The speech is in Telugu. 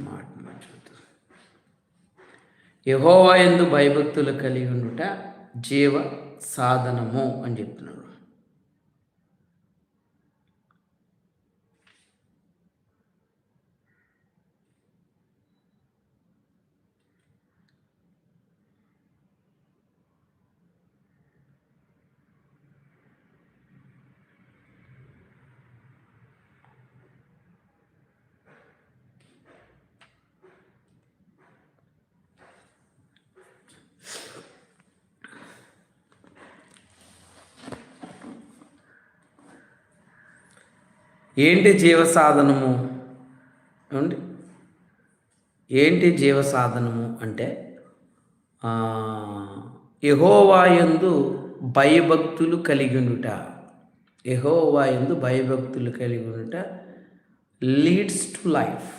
మాట చూద్దాం. యెహోవా యందు భయభక్తులు కలిగి ఉండుట జీవ సాధనము అని చెప్తున్నాడు. ఏంటి జీవ సాధనము? ఏమండి, ఏంటి జీవ సాధనము అంటే యెహోవా యందు భయభక్తులు కలిగి ఉండుట. యెహోవా యందు భయభక్తులు కలిగి ఉండుట లీడ్స్ టు లైఫ్.